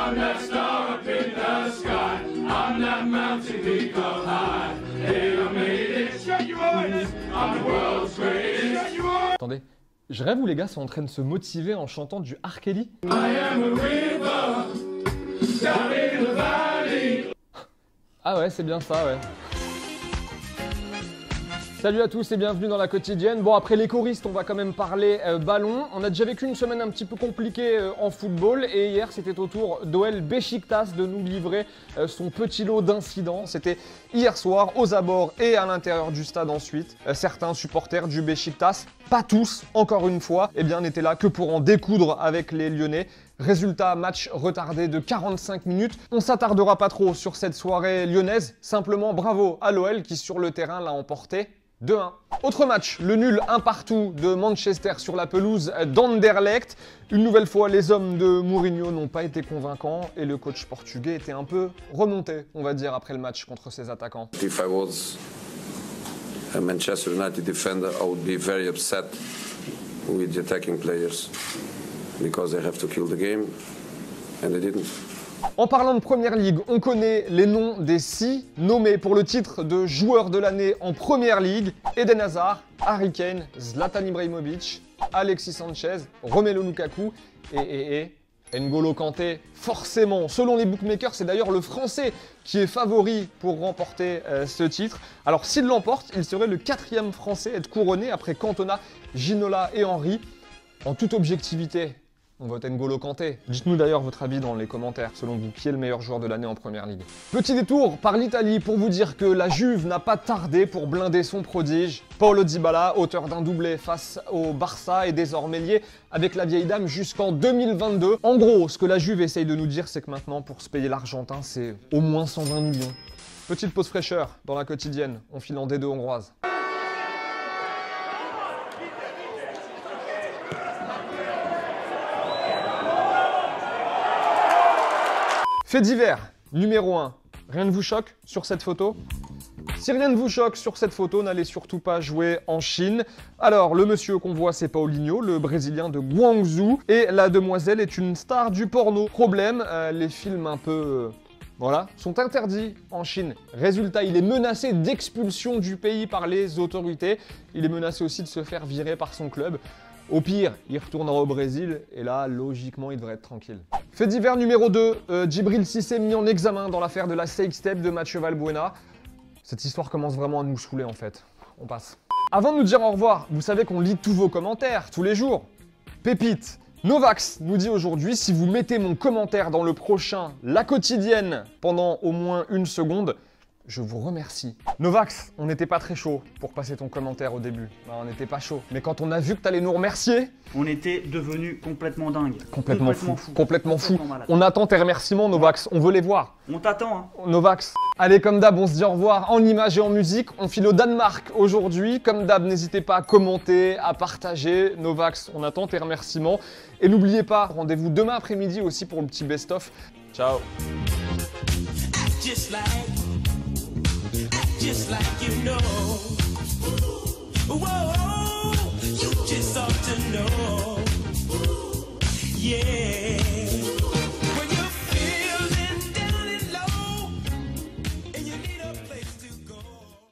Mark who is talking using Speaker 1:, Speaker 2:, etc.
Speaker 1: I'm that star up in the sky. I'm that mountain peak up high. Hey, I made it. Shut your eyes. I'm the world's greatest. Shut your eyes.
Speaker 2: Attendez, je rêve où les gars sont en train de se motiver en chantant du R. Kelly.
Speaker 1: I am a river down in the valley.
Speaker 2: Ah ouais, c'est bien ça, ouais. Salut à tous et bienvenue dans la quotidienne. Bon, après les choristes, on va quand même parler ballon. On a déjà vécu une semaine un petit peu compliquée en football et hier, c'était au tour d'OL Beşiktaş de nous livrer son petit lot d'incidents. C'était hier soir aux abords et à l'intérieur du stade ensuite. Certains supporters du Beşiktaş, pas tous, encore une fois, eh bien, n'étaient là que pour en découdre avec les Lyonnais. Résultat, match retardé de 45 minutes. On s'attardera pas trop sur cette soirée lyonnaise. Simplement, bravo à l'OL qui, sur le terrain, l'a emporté 2-1. Autre match, le nul 1 partout de Manchester sur la pelouse d'Anderlecht. Une nouvelle fois, les hommes de Mourinho n'ont pas été convaincants et le coach portugais était un peu remonté, on va dire, après le match contre ses attaquants.
Speaker 3: If I was a Manchester United defender, I would be very upset with the attacking players because they have to kill the game and they didn't.
Speaker 2: En parlant de Première Ligue, on connaît les noms des 6 nommés pour le titre de joueur de l'année en Première Ligue. Eden Hazard, Harry Kane, Zlatan Ibrahimovic, Alexis Sanchez, Romelu Lukaku et N'Golo Kanté. Forcément, selon les bookmakers, c'est d'ailleurs le Français qui est favori pour remporter ce titre. Alors s'il l'emporte, il serait le 4e Français à être couronné après Cantona, Ginola et Henry. En toute objectivité, on vote N'Golo Kanté. Dites-nous d'ailleurs votre avis dans les commentaires, selon vous, qui est le meilleur joueur de l'année en Première Ligue. Petit détour par l'Italie pour vous dire que la Juve n'a pas tardé pour blinder son prodige. Paulo Dybala, auteur d'un doublé face au Barça, est désormais lié avec la vieille dame jusqu'en 2022. En gros, ce que la Juve essaye de nous dire, c'est que maintenant, pour se payer l'Argentin, c'est au moins 120 millions. Petite pause fraîcheur dans la quotidienne, on file en D2 hongroise. Fait divers, numéro 1. Rien ne vous choque sur cette photo? Si rien ne vous choque sur cette photo, n'allez surtout pas jouer en Chine. Alors, le monsieur qu'on voit, c'est Paulinho, le Brésilien de Guangzhou. Et la demoiselle est une star du porno. Problème, les films un peu... voilà, sont interdits en Chine. Résultat, il est menacé d'expulsion du pays par les autorités. Il est menacé aussi de se faire virer par son club. Au pire, il retournera au Brésil et là, logiquement, il devrait être tranquille. Fait divers numéro 2, Djibril Cissé mis en examen dans l'affaire de la sextape de Mathieu Valbuena. Cette histoire commence vraiment à nous saouler en fait. On passe. Avant de nous dire au revoir, vous savez qu'on lit tous vos commentaires, tous les jours. Pépite, Novax nous dit aujourd'hui, si vous mettez mon commentaire dans le prochain La Quotidienne pendant au moins 1 seconde, je vous remercie. Novax, on n'était pas très chaud pour passer ton commentaire au début. Non, on n'était pas chaud. Mais quand on a vu que t'allais nous remercier...
Speaker 4: on était devenus complètement dingues.
Speaker 2: Complètement fou. Complètement fou. On attend tes remerciements, Novax. On veut les voir.
Speaker 4: On t'attend, hein.
Speaker 2: Novax. Allez, comme d'hab, on se dit au revoir en images et en musique. On file au Danemark aujourd'hui. Comme d'hab, n'hésitez pas à commenter, à partager. Novax, on attend tes remerciements. Et n'oubliez pas, rendez-vous demain après-midi aussi pour le petit best-of. Ciao.
Speaker 5: Just like you know.